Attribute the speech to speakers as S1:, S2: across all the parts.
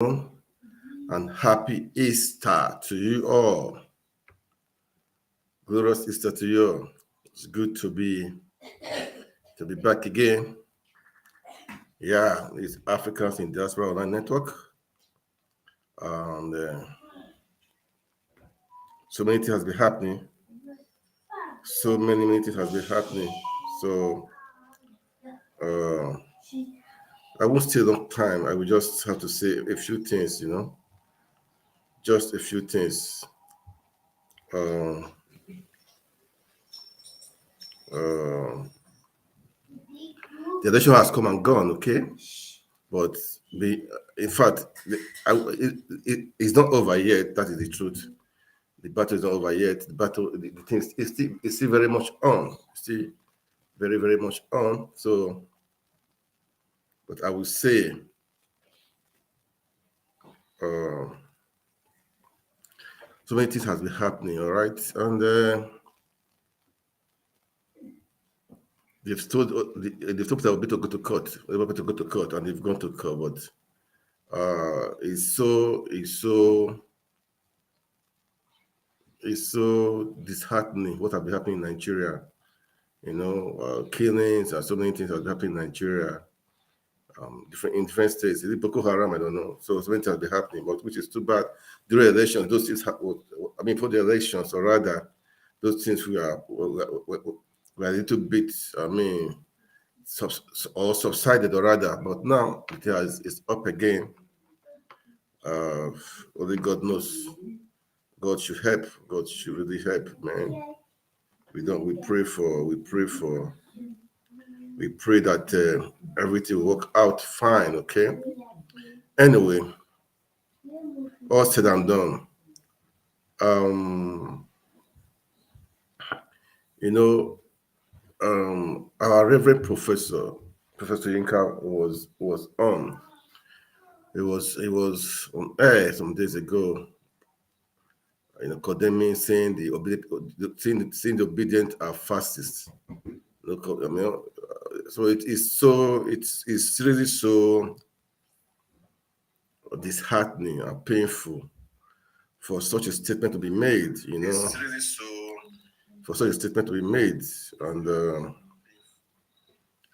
S1: and happy Easter to you all. Glorious Easter to you. It's good to be back again. Yeah, it's Africans in Diaspora Online Network. And so many things has been happening. So many things has been happening. So I won't stay a long time. I will just have to say a few things, just a few things. Uh, the election has come and gone, okay? But in fact, it's not over yet. That is the truth. The battle is not over yet. The thing is still very much on. Still very much on. So, but I will say, so many things has been happening. All right, and they've told that we're going to go to court. We're going to go to court, and they've gone to court. But it's so disheartening what have been happening in Nigeria. Killings and so many things have happened in Nigeria. In different states. Is it Boko Haram? I don't know. So many things have been happening, but which is too bad. During elections, those things. For the elections, or rather, those things we are a little bit. Subsided, or rather, but now it's up again. Only God knows. God should help. God should really help, man. We pray that everything will work out fine, okay? Anyway, all said and done. Our Reverend Professor Yinka was on. It was on air some days ago. Condemning, saying the obedient are fascists. So it's really so disheartening and painful for such a statement to be made. It's really so for such a statement to be made, and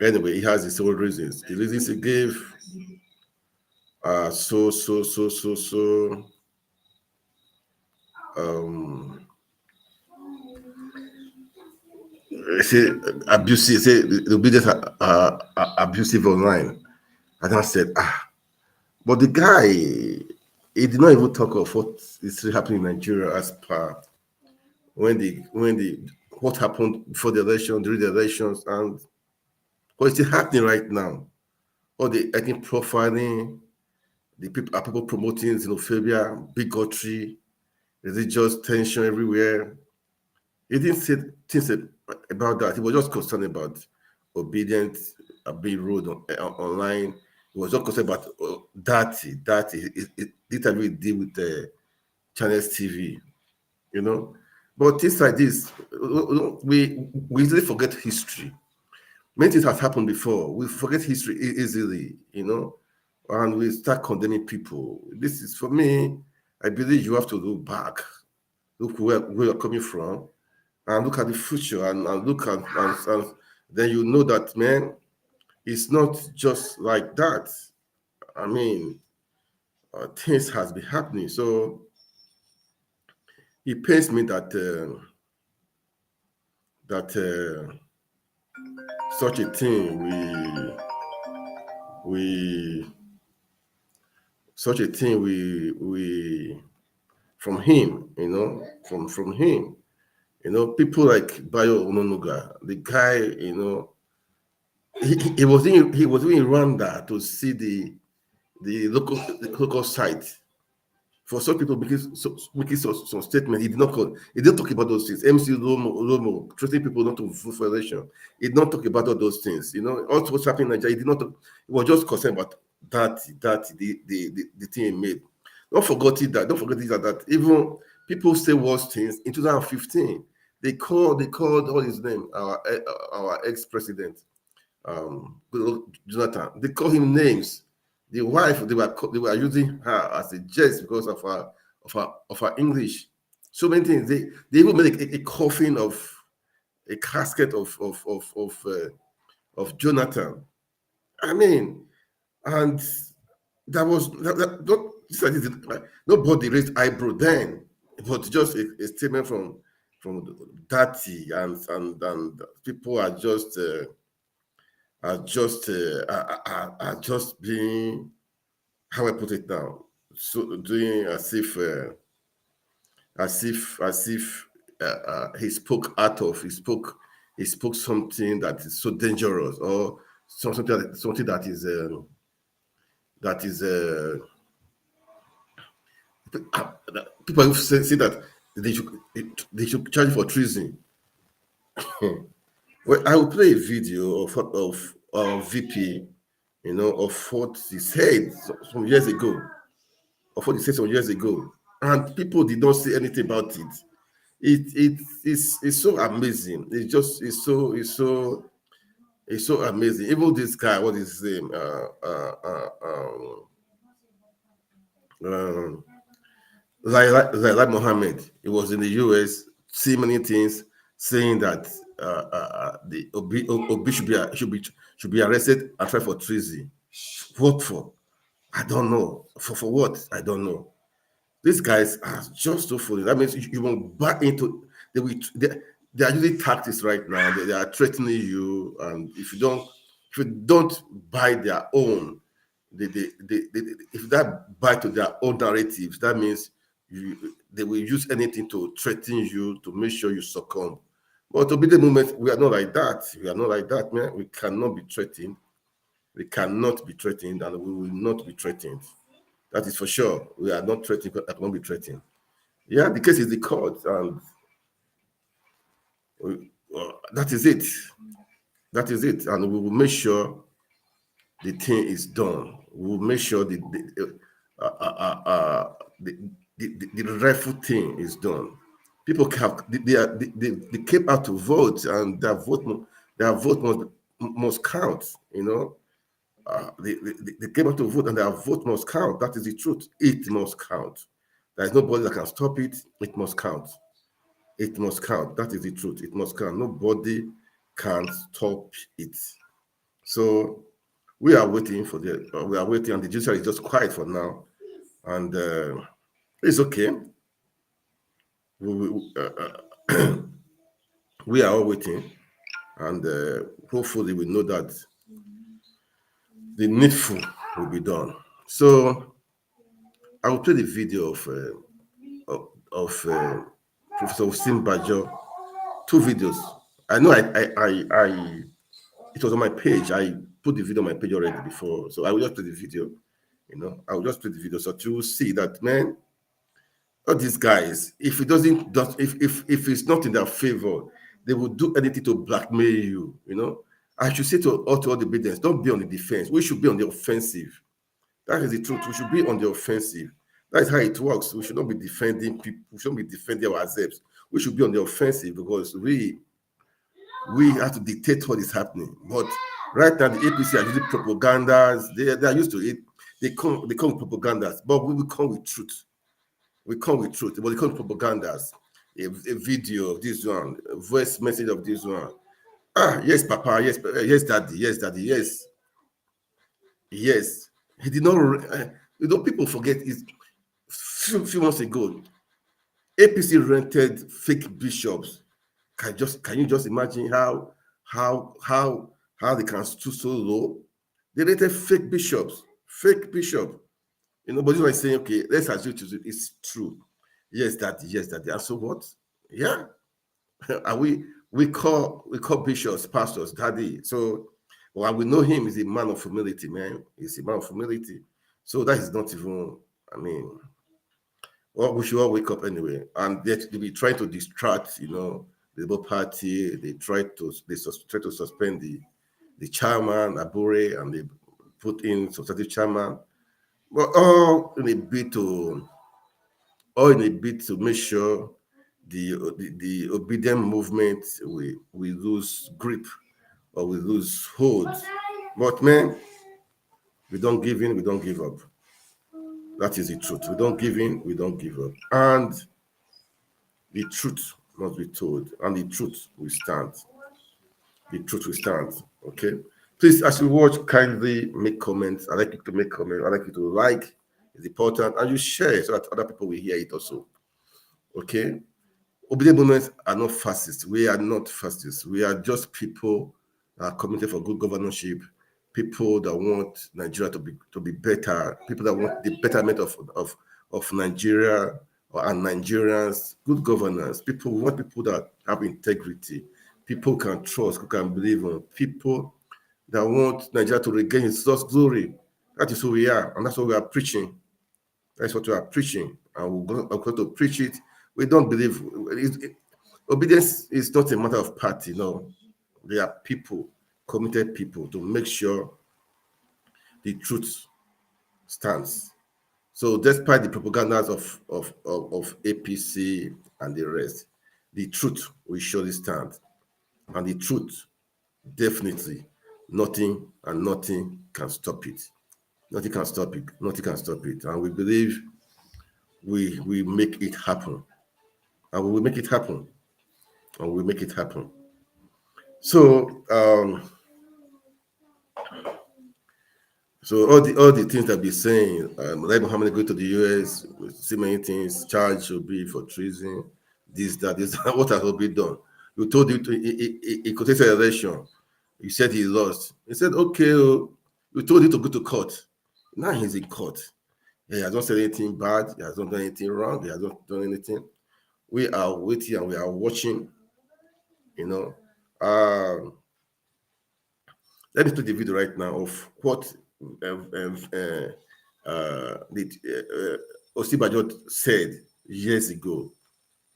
S1: anyway, he has his own reasons. The reasons he gave are so say abusive. Say the obedience are abusive online. And I said, but the guy, he did not even talk of what is really happening in Nigeria as per what happened before the election, during the elections, and what is happening right now. All the ethnic profiling, people promoting xenophobia, bigotry, religious tension everywhere. He didn't say things about that. He was just concerned about obedience being rude online. He was just concerned about dirty. It didn't really deal with the Channels TV, But things like this, we easily forget history. Many things have happened before. We forget history easily, and we start condemning people. This is, for me, I believe you have to look back, look where you're coming from, and look at the future, and look at, and then you know that, man, it's not just like that. Things has been happening. So it pains me that such a thing we from him, from him, people like Bayo Ononuga, the guy, he was in Rwanda to see the local site. For some people making some statement, he didn't talk about those things. MC Lomo trusting people not to vote for election. He did not talk about all those things. Also what's happening in Nigeria, he did not talk. He was just concerned about the thing he made. Don't forget that even people say worse things. In 2015, they called what his name, our ex-president, Jonathan. They call him names. the wife, they were using her as a jest because of her English. So many things. They even made a coffin of a casket of Jonathan. I mean, and that was nobody raised eyebrow then. It was just a statement from Daddy, and people are just being, how I put it now, so doing as if he spoke he spoke something that is so dangerous, or something that is people who say that they should charge for treason. Well, I will play a video of VP, of what he said some years ago, and people did not say anything about it. It's so amazing. It's so amazing. Even this guy, what is his name? Zaila Mohammed. He was in the US, see many things, saying that the Obi should be arrested and tried for treason. What for? I don't know. For what? I don't know. These guys are just so funny. That means you won't buy into. They are using tactics right now. They are threatening you, and if you don't buy their own, if that buy to their own narratives, that means they will use anything to threaten you to make sure you succumb. But to be the moment, we are not like that. We are not like that, man. We cannot be threatened. We cannot be threatened, and we will not be threatened. That is for sure. We are not threatened, but I won't be threatened. Yeah, the case is the court, and that is it. That is it. And we will make sure the thing is done. We will make sure the rightful thing is done. People they came out to vote, and their vote must count. They came out to vote, and their vote must count. That is the truth. It must count. There is nobody that can stop it. It must count. It must count. That is the truth. It must count. Nobody can stop it. So we are waiting and the judiciary is just quiet for now, and it's okay. We are all waiting, and hopefully we know that the needful will be done. So I will play the video of Professor Osinbanjo. Two videos. I know it was on my page. I put the video on my page already before, so I will just play the video. I will just play the video so to see that, man, all these guys, if it doesn't, if it's not in their favor, they will do anything to blackmail you. I should say to all the business, don't be on the defense. We should be on the offensive. That is the truth. We should be on the offensive. That is how it works. We should not be defending people. We shouldn't be defending ourselves. We should be on the offensive because we have to dictate what is happening. But right now, the APC are using propagandas. They are used to it. They come with propagandas, but we will come with truth. We come with truth, but they come with propagandas. A video of this one, a voice message of this one. Yes, Papa. Yes, yes, Daddy. Yes, Daddy. Yes, yes. He did not. People forget. Few months ago, APC rented fake bishops. Can you just imagine how they can stoop so low? They rented fake bishops. But this one is saying, okay, let's assume it's true. Yes, Daddy. Yes, Daddy. And so what? Yeah. And we call bishops, pastors, Daddy. So we know him is a man of humility, man. He's a man of humility. So that is not even, well, we should all wake up anyway. And they be trying to distract, the Labour Party. They try to suspend the chairman, Abure, and they put in substantive chairman. But all in a bid to make sure the Obidient movement we lose grip or we lose hold. But man, We don't give in, we don't give up. That is the truth. We don't give in, we don't give up. And the truth must be told, and the truth will stand. The truth will stand. Okay. Please, as you watch, kindly make comments. I like you to make comments. I like you to like. It's important, and you share it so that other people will hear it also. Okay. Obedient movements are not fascists. We are not fascists. We are just people that are committed for good governorship, people that want Nigeria to be better, people that want the betterment of Nigeria and Nigerians, good governance. People want people that have integrity, people can trust, who can believe on, people that want Nigeria to regain its lost glory. That is who we are, and that's what we are preaching. That's what we are preaching, and we're going to preach it. We don't believe obedience is not a matter of party. No, they are people, committed people, to make sure the truth stands. So, despite the propagandas of APC and the rest, the truth will surely stand, and the truth definitely nothing can stop it. Nothing can stop it. Nothing can stop it. And we believe we make it happen. And we will make it happen. And we will make it happen. So so all the things that be saying, like Muhammad going to the US, we see many things, charge should be for treason, this, that, what has not been done. You told him he contested an election. You said he lost. He said, okay, you told him to go to court. Now he's in court. He has not said anything bad. He has not done anything wrong. He has not done anything. We are waiting and we are watching. You know, let me play the video right now of what Osinbanjo said years ago.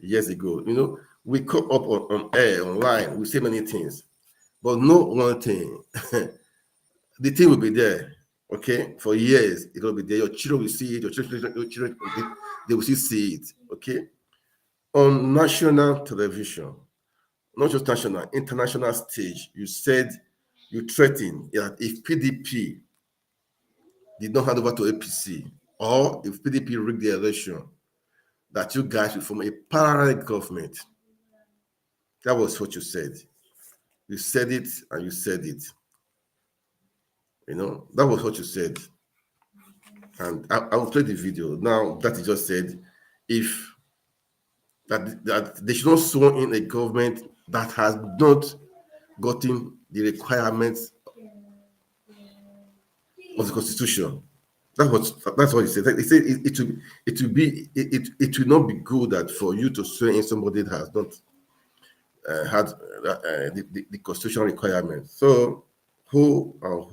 S1: Years ago, you know, we come up on air, online, we say many things, but no one thing. The thing will be there, okay, for years. It will be there. Your children will see it. Your children they will still see it, okay, on national television, not just national, international stage. You said, you threatened that if PDP did not hand over to APC, or if PDP rigged the election, that you guys will form a parallel government. That was what you said. You said it and you said it. You know, that was what you said. And I will play the video. Now that he just said, if that they should not sworn in a government that has not gotten the requirements of the constitution. That's what he said. He said it will not be good that for you to swear in somebody that has not had the constitutional requirements. So who and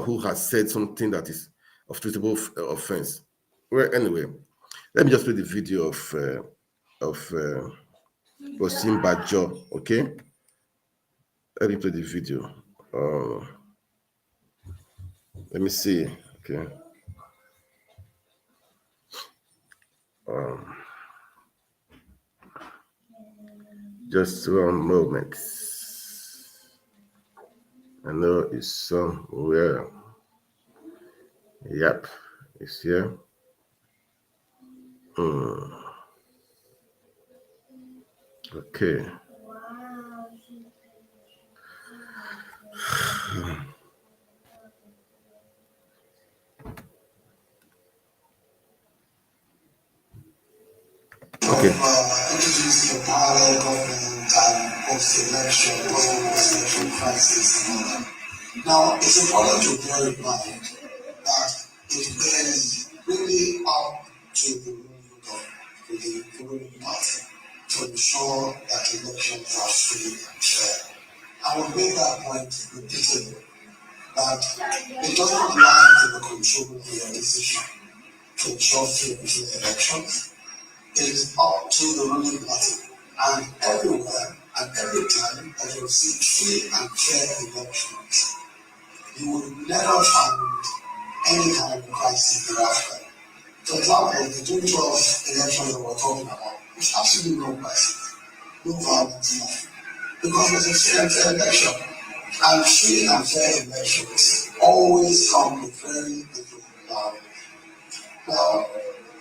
S1: who has said something that is of treatable offense? Well, anyway, let me just play the video of Osinbanjo. Okay, let me play the video. Let me see. Okay. Just one moment. I know it's somewhere. Yep, it's here. Okay. Okay.
S2: Introducing a parallel government and post-election, post-election crisis and all that. Now, it's important to bear in mind that it is really up to the ruling government, to the ruling party, to ensure that elections are free and fair. I will make that point repeatedly, that it doesn't lie in the control of your decision to ensure free and fair elections. It is up to the ruling party, and everywhere and every time that you see free and fair elections, you will never find any kind of crisis thereafter. For example, the 2012 election that we're talking about, there's absolutely no crisis, no violence, nothing, because it was a fair and fair election. And free and fair elections always come with very little value. Now,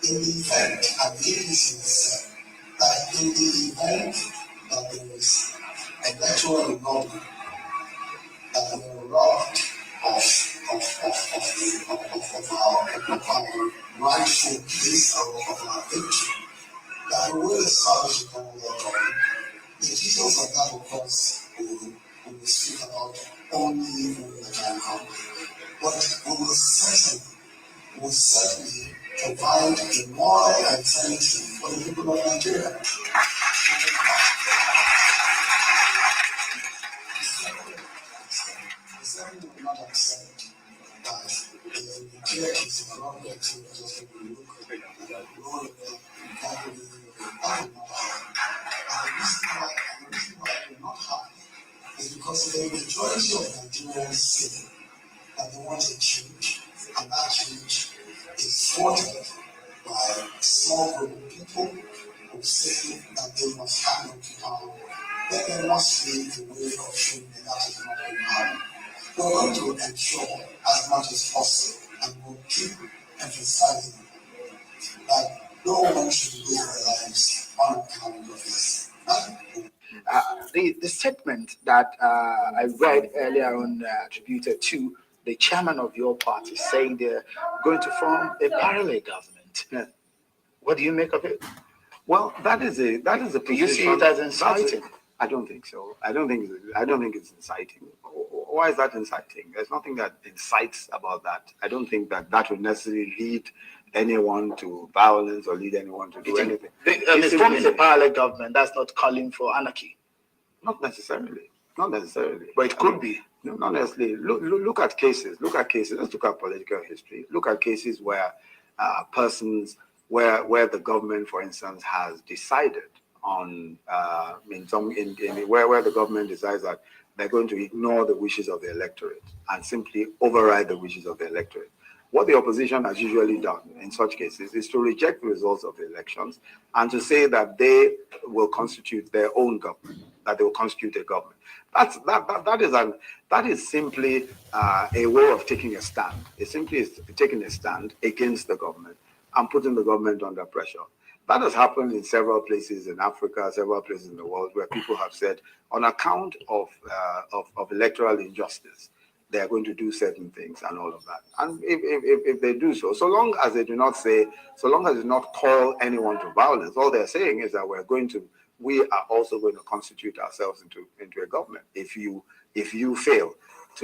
S2: in the event, and the ABC has said, that in the event that there is electoral lobbying, that there are robbed of our rightful place of our victory, that we will establish a parallel government. The details of that, of course, we will speak about only when the time comes. But we will certainly provide a moral alternative for the people of Nigeria. The second will not accept that the clear case of wrong vaccine just to look at the role of the capitalism that will not happen. And the reason why it will not happen is because the majority of Nigerians say that they want a change, and that change is thwarted by a small group of people who say that they must hand on to power. Then there must be a way of showing that that is not going to happen. We're going to ensure as much as possible, and we'll keep emphasizing that no one should lose their lives on account of this.
S3: The statement that I read earlier on attributed to the chairman of your party saying they're going to form a parallel government. What do you make of it?
S4: Well, that is a
S3: Do you see it as inciting?
S4: I don't think so. I don't think it's inciting. Why is that inciting? There's nothing that incites about that. I don't think that would necessarily lead anyone to violence or lead anyone to do anything.
S3: Forming a parallel government, that's not calling for anarchy.
S4: Not necessarily. Not necessarily.
S3: But it could be.
S4: No, not necessarily. Look at cases. Look at cases. Let's look at political history. Look at cases where persons, where the government, for instance, has decided on where the government decides that they're going to ignore the wishes of the electorate and simply override the wishes of the electorate. What the opposition has usually done in such cases is to reject the results of the elections and to say that they will constitute their own government, that they will constitute a government. That is simply a way of taking a stand. It simply is taking a stand against the government and putting the government under pressure. That has happened in several places in Africa, several places in the world, where people have said, on account of electoral injustice, they are going to do certain things and all of that. And if they do so, so long as they do not call anyone to violence, all they're saying is that we are also going to constitute ourselves into a government. If you fail if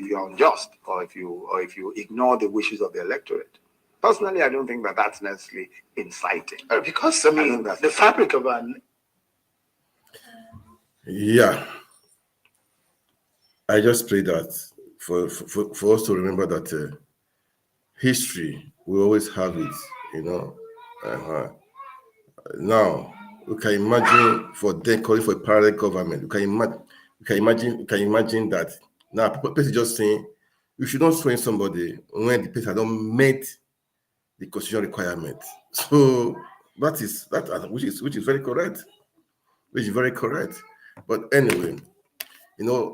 S4: you're unjust, or if you ignore the wishes of the electorate. Personally, I don't think that that's necessarily inciting.
S3: Because the fabric of an...
S1: Yeah. I just pray that for us to remember that history, we always have it, Now, we can imagine for them calling for a parallel government. We can imagine that now people is just saying you should not swear somebody when the person don't meet the constitutional requirement. So which is very correct. Which is very correct. But anyway,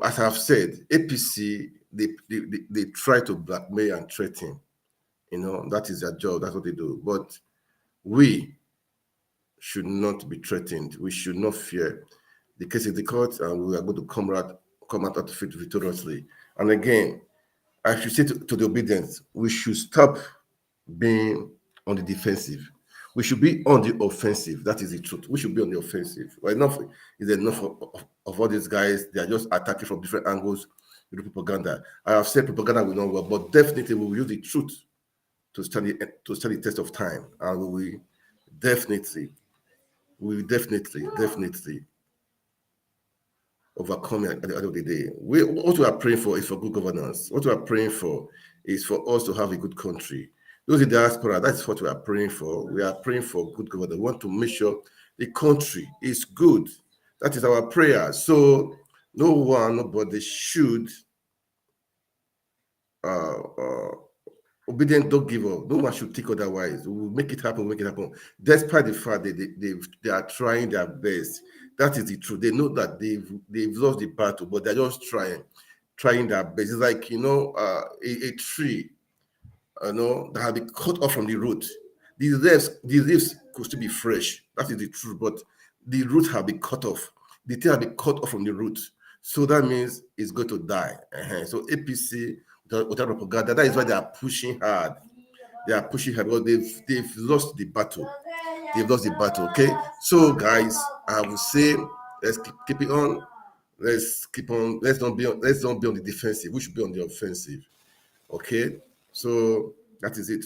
S1: as I've said, APC they try to blackmail and threaten. That is their job. That's what they do. But we should not be threatened. We should not fear. The case is the court, and we are going to come out of it victoriously. And again, I should say to the Obidient, we should stop being on the defensive. We should be on the offensive. That is the truth. We should be on the offensive. Well, enough is enough of all these guys. They are just attacking from different angles with propaganda. I have said propaganda will not work, but definitely we will use the truth to study the test of time, and we will definitely overcome it at the end of the day. What we are praying for is for good governance. What we are praying for is for us to have a good country. Those in the diaspora, that's what we are praying for. We are praying for good governance. We want to make sure the country is good. That is our prayer. So nobody should Obidient, don't give up. No one should think otherwise. We will make it happen, Despite the fact that they are trying their best. That is the truth. They know that they've lost the battle, but they're just trying their best. It's like, a tree, that have been cut off from the root. The leaves could still be fresh. That is the truth, but the root have been cut off. The thing have been cut off from the root. So that means it's going to die. So APC, without propaganda, that is why they are pushing hard. They are pushing hard because they've lost the battle. They've lost the battle. Okay. So guys, I will say let's keep it on. Let's keep on. Let's not be on the defensive. We should be on the offensive. Okay. So that is it.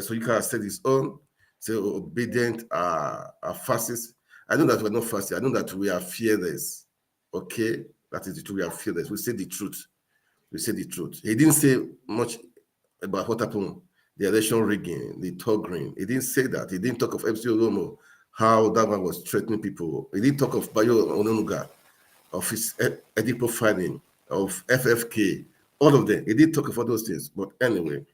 S1: So you can set his own. Say Obidient are fascists. I know that we're not fascists. I know that we are fearless. Okay. That is the truth. We are fearless. We say the truth. We say the truth. He didn't say much about what happened, the election rigging, the tugging. He didn't say that. He didn't talk of MC Olomo, how that one was threatening people. He didn't talk of Bayo Ononuga, of his ethnic profiling, of FFK, all of them. He didn't talk of all those things. But anyway,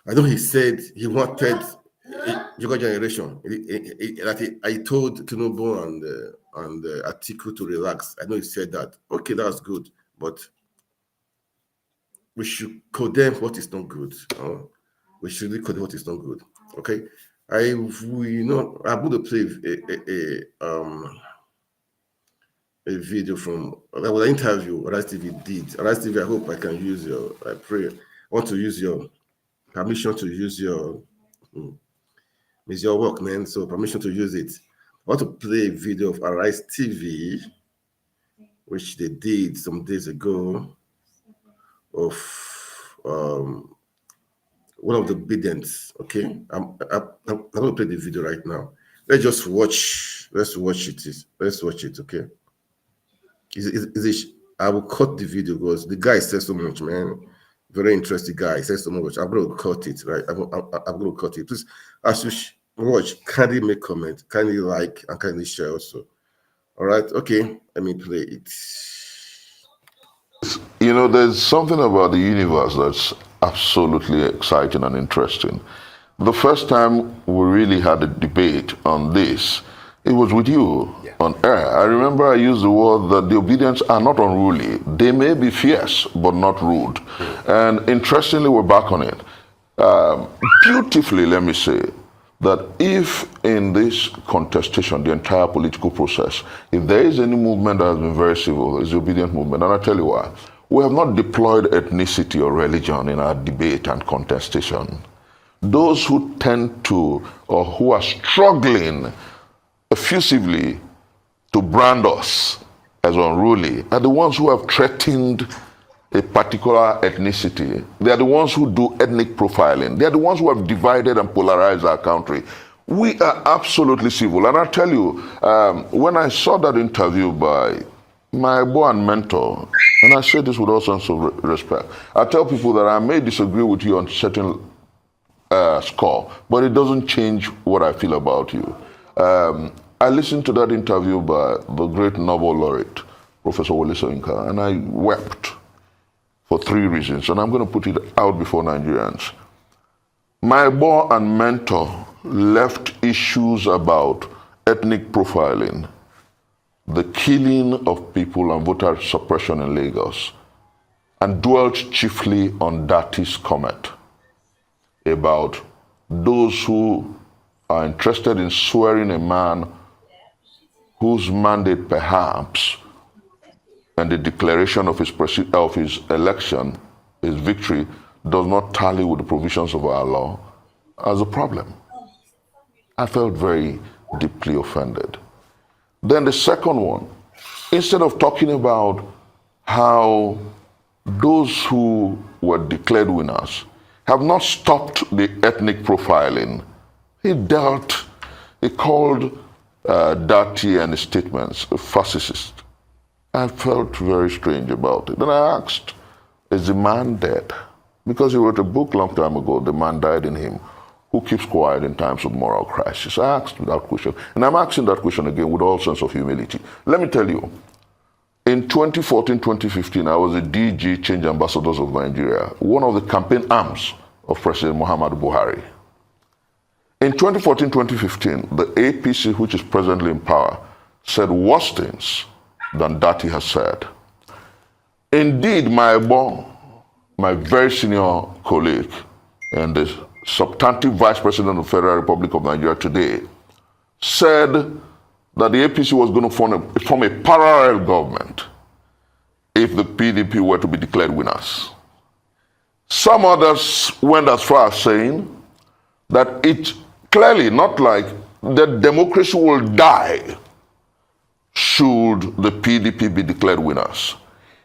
S1: I know he said he wanted younger generation. I told Tinubu and Atiku to relax. I know he said that. Okay, that's good, but we should condemn what is not good. We should condemn what is not good. Okay, I'm going to play a video from an interview Arise TV did. Arise TV, I hope I can use I pray. I want to use your permission to use it's your work, man. So permission to use it. I want to play a video of Arise TV, which they did some days ago, of one of the Obedients. Okay, I'm going to play the video right now. Let's watch it. Let's watch it. Okay. I will cut the video because the guy says so much, man. Very interesting guy. He says so much. I'm going to cut it, right? I'm going to cut it. Please, as you watch, kindly make comment, kindly like, and kindly share also. All right? Okay, let me play it.
S5: There's something about the universe that's absolutely exciting and interesting. The first time we really had a debate on this, it was with you on air. I remember I used the word that the Obedients are not unruly. They may be fierce, but not rude. And interestingly, we're back on it. Beautifully, let me say, that if in this contestation, the entire political process, if there is any movement that has been very civil, it's the Obedient movement. And I'll tell you why. We have not deployed ethnicity or religion in our debate and contestation. Those who tend to, or who are struggling effusively to brand us as unruly are the ones who have threatened a particular ethnicity. They are the ones who do ethnic profiling. They are the ones who have divided and polarized our country. We are absolutely civil. And I tell you, when I saw that interview by my boy and mentor, and I say this with all sense of respect, I tell people that I may disagree with you on certain score, but it doesn't change what I feel about you. I listened to that interview by the great Nobel laureate, Professor Osinbanjo, and I wept for 3 reasons, and I'm going to put it out before Nigerians. My boy and mentor left issues about ethnic profiling, the killing of people and voter suppression in Lagos, and dwelt chiefly on Dati's comment about those who are interested in swearing a man whose mandate perhaps and the declaration of his election, his victory, does not tally with the provisions of our law as a problem. I felt very deeply offended. Then the second one, instead of talking about how those who were declared winners have not stopped the ethnic profiling, he called Dati and his statements fascist. I felt very strange about it. Then I asked, is the man dead? Because he wrote a book long time ago, The Man Died in Him, Who Keeps Quiet in Times of Moral Crisis. I asked that question, and I'm asking that question again with all sense of humility. Let me tell you, in 2014, 2015, I was the DG Change Ambassadors of Nigeria, one of the campaign arms of President Muhammadu Buhari. In 2014, 2015, the APC, which is presently in power, said worse things than that he has said. Indeed, my very senior colleague and the substantive vice president of the Federal Republic of Nigeria today said that the APC was going to form a parallel government if the PDP were to be declared winners. Some others went as far as saying that it clearly not like the democracy will die should the PDP be declared winners.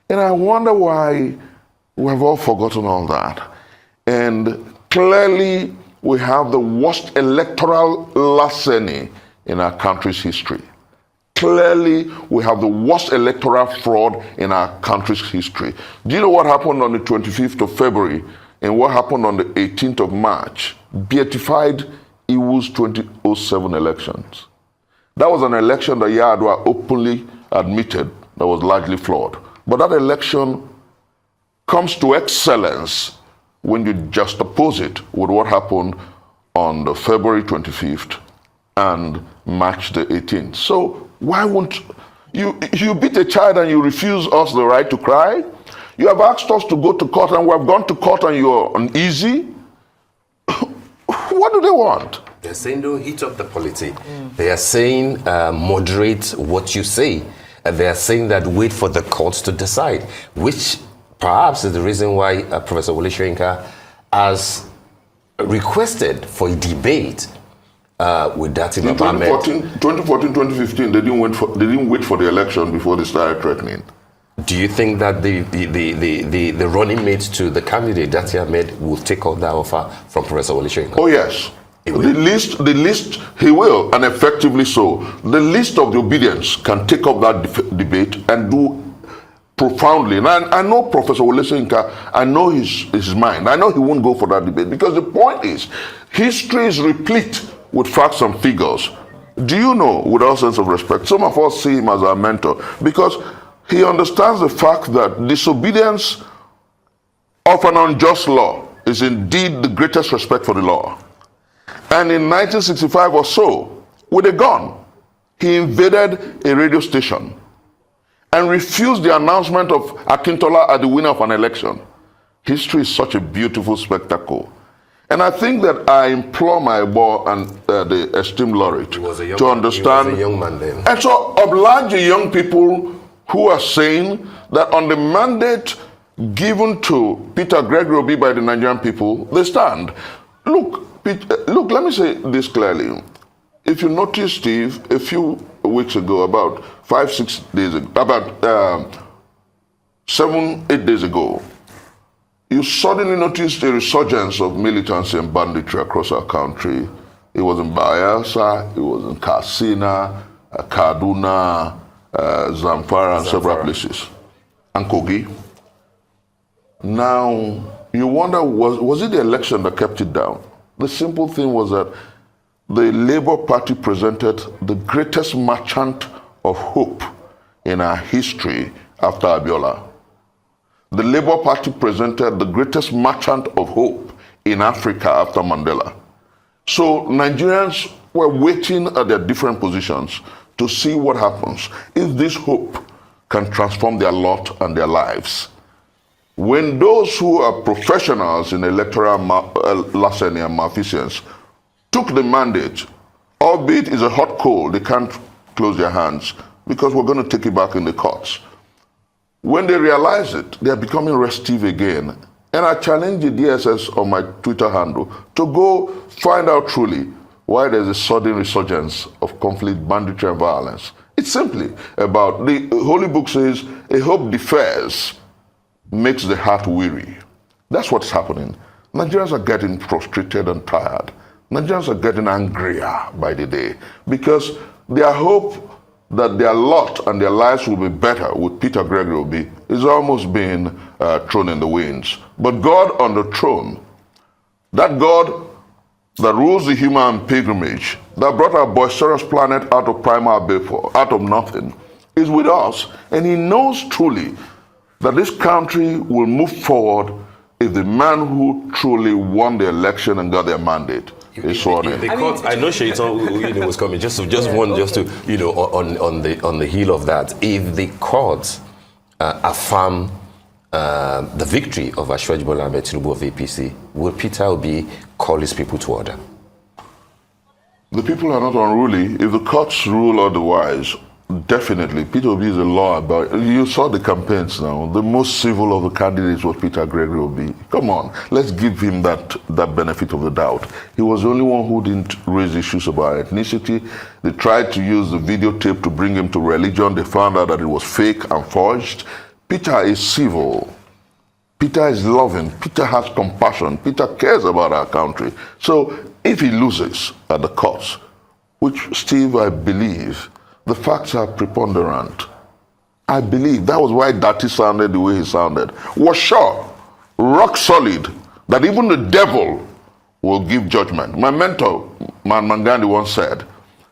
S5: And I wonder why we have all forgotten all that. And clearly we have the worst electoral larceny in our country's history. Clearly we have the worst electoral fraud in our country's history. Do you know what happened on the 25th of February and what happened on the 18th of March? Beatified Iwu's 2007 elections. That was an election that Yar'Adua openly admitted that was largely flawed. But that election comes to excellence when you juxtapose it with what happened on the February 25th and March the 18th. So why won't you beat a child and you refuse us the right to cry? You have asked us to go to court and we have gone to court and you're uneasy. What do they want?
S6: They're saying don't heat up the polity. They are saying moderate what you say. They are saying that wait for the courts to decide, which perhaps is the reason why Professor Wole Soyinka has requested for a debate with that in
S5: 2014, 2015, they didn't wait for the election before they started threatening.
S6: Do you think that the running mates to the candidate, Dati Ahmed, will take on that offer from Professor Wole Soyinka?
S5: Oh yes. The list, he will, and effectively so. The list of the Obedience can take up that debate and do profoundly. And I know Professor Wole Soyinka, I know his mind. I know he won't go for that debate because the point is, history is replete with facts and figures. Do you know, with all sense of respect, some of us see him as our mentor because he understands the fact that disobedience of an unjust law is indeed the greatest respect for the law. And in 1965 or so, with a gun, he invaded a radio station and refused the announcement of Akintola as the winner of an election. History is such a beautiful spectacle. And I think that I implore my boy and the esteemed laureate to understand.
S6: He was a young man then.
S5: And so oblige the young people who are saying that on the mandate given to Peter Gregory Obi by the Nigerian people, they stand. Look, let me say this clearly. If you notice, Steve, a few weeks ago, about 5-6 days ago, about 7-8 days ago, you suddenly noticed a resurgence of militancy and banditry across our country. It was in Bayelsa, it was in Katsina, Kaduna, Zamfara, and several places, and Kogi. Now, you wonder, was it the election that kept it down? The simple thing was that the Labour Party presented the greatest merchant of hope in our history after Abiola. The Labour Party presented the greatest merchant of hope in Africa after Mandela. So Nigerians were waiting at their different positions to see what happens if this hope can transform their lot and their lives. When those who are professionals in electoral larceny and malfeasance took the mandate, albeit it's a hot coal, they can't close their hands because we're going to take it back in the courts. When they realize it, they are becoming restive again. And I challenge the DSS on my Twitter handle to go find out truly why there's a sudden resurgence of conflict, banditry, and violence. It's simply about, the Holy Book says, a hope defers makes the heart weary. That's what's happening. Nigerians are getting frustrated and tired. Nigerians are getting angrier by the day because their hope that their lot and their lives will be better with Peter Gregory Obi is almost being thrown in the winds. But God on the throne, that God that rules the human pilgrimage, that brought our boisterous planet out of primal vapor, out of nothing, is with us. And he knows truly that this country will move forward if the man who truly won the election and got their mandate is sworn in.
S6: I know Shaitan was coming. Just to on the heel of that, if the courts affirm the victory of Ashwaji Bola Ahmed Tinubu of APC, will Peter Obi call his people to order?
S5: The people are not unruly. If the courts rule otherwise, definitely, Peter Obi is a law-abiding. You saw the campaigns now. The most civil of the candidates was Peter Gregory Obi. Come on, let's give him that benefit of the doubt. He was the only one who didn't raise issues about ethnicity. They tried to use the videotape to bring him to religion. They found out that it was fake and forged. Peter is civil. Peter is loving. Peter has compassion. Peter cares about our country. So if he loses at the courts, which, Steve, I believe, the facts are preponderant. I believe that was why Dati sounded the way he sounded. Was sure, rock solid, that even the devil will give judgment. My mentor, Mahatma Gandhi, once said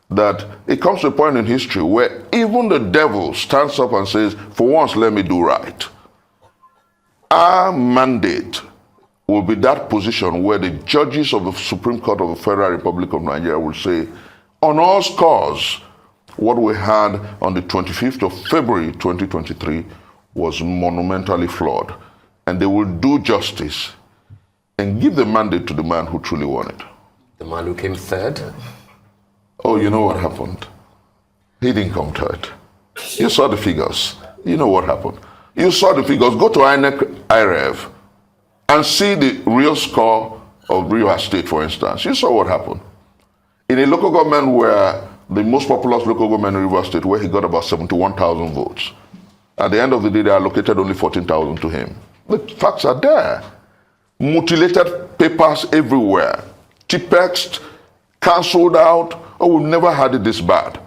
S5: that it comes to a point in history where even the devil stands up and says, for once, let me do right. Our mandate will be that position where the judges of the Supreme Court of the Federal Republic of Nigeria will say, on all scores, what we had on the 25th of February 2023 was monumentally flawed. And they will do justice and give the mandate to the man who truly won it.
S6: The man who came third?
S5: Oh, you know what happened? He didn't come third. You saw the figures. You know what happened. You saw the figures. Go to INEC IREV and see the real score of Rio State, for instance. You saw what happened. In a local government where the most populous local government in River State, where he got about 71,000 votes. At the end of the day, they allocated only 14,000 to him. The facts are there. Mutilated papers everywhere. T-Pext, cancelled out. Oh, we've never had it this bad.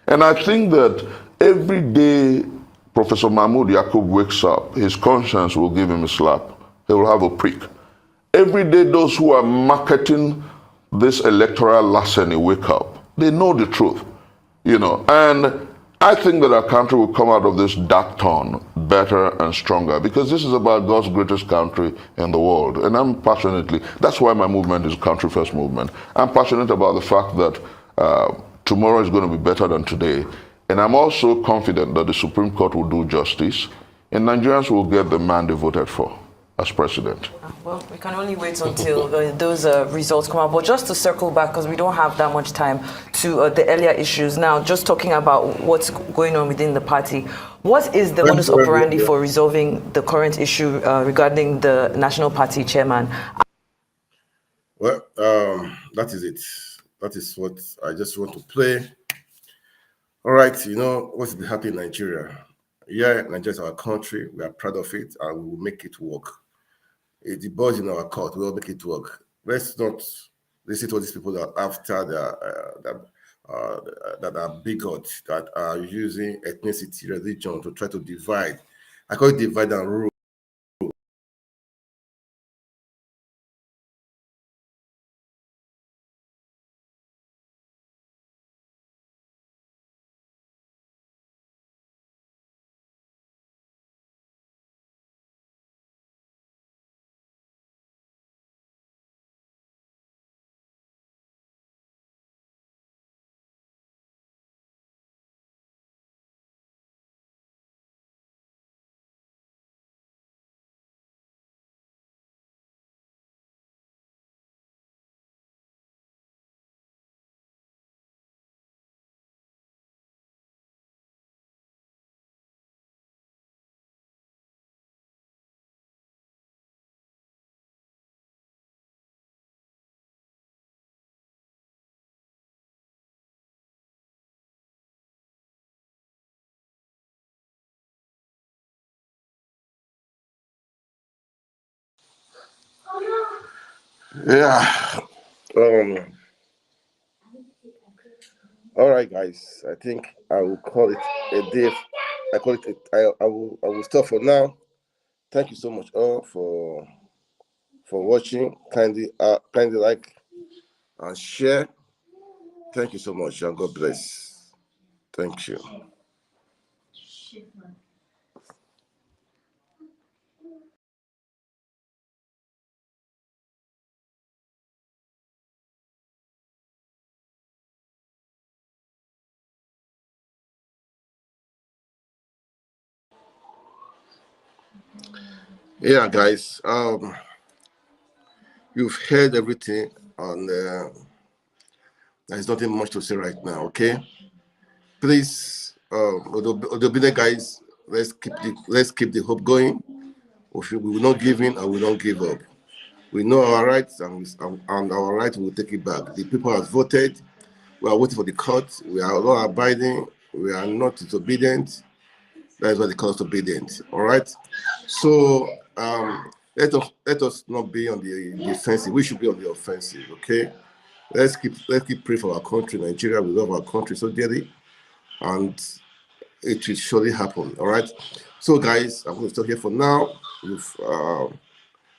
S5: And I think that every day Professor Mahmoud Yakub wakes up, his conscience will give him a slap. He will have a prick. Every day those who are marketing this electoral larceny wake up. They know the truth, and I think that our country will come out of this dark turn better and stronger, because this is about God's greatest country in the world. And that's why my movement is Country First Movement. I'm passionate about the fact that tomorrow is going to be better than today. And I'm also confident that the Supreme Court will do justice and Nigerians will get the man they voted for as president.
S7: Well, we can only wait until those results come out. But just to circle back, because we don't have that much time, to the earlier issues. Now, just talking about what's going on within the party, what is the modus operandi for resolving the current issue regarding the National Party chairman?
S1: Well, that is it. That is what I just want to play. All right, what's been happening in Nigeria? Yeah, Nigeria is our country. We are proud of it, and we will make it work. The balls in our court, we will make it work. Let's not listen to these people that after that are bigots, that are using ethnicity, religion to try to divide. I call it divide and rule. Yeah. All right, guys. I think I will call it a day. I call it. I will stop for now. Thank you so much all for watching. Kindly like and share. Thank you so much, and God bless. Thank you. Yeah, guys. You've heard everything, and there's nothing much to say right now. Okay, please, the guys, let's keep the hope going. We will not give in and we will not give up. We know our rights, and our rights will take it back. The people have voted. We are waiting for the court. We are law abiding. We are not disobedient. That is what they call us obedient. All right. So let us not be on the defensive. We should be on the offensive. Okay. Let's keep praying for our country, Nigeria. We love our country so dearly, and it will surely happen. All right. So, guys, I'm going to stop here for now. With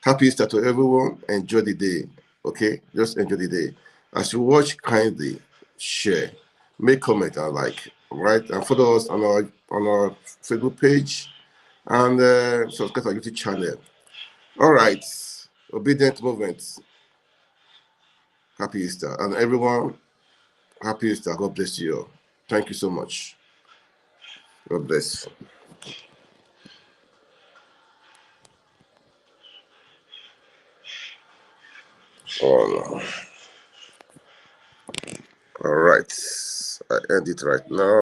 S1: happy Easter to everyone. Enjoy the day. Okay, just enjoy the day. As you watch, kindly share, make comment and like. All right, and follow us on our Facebook page and subscribe to our YouTube channel. All right, Obedient Movement. Happy Easter, and everyone. Happy Easter. God bless you all. Thank you so much. God bless. Oh, no. All right. I end it right now.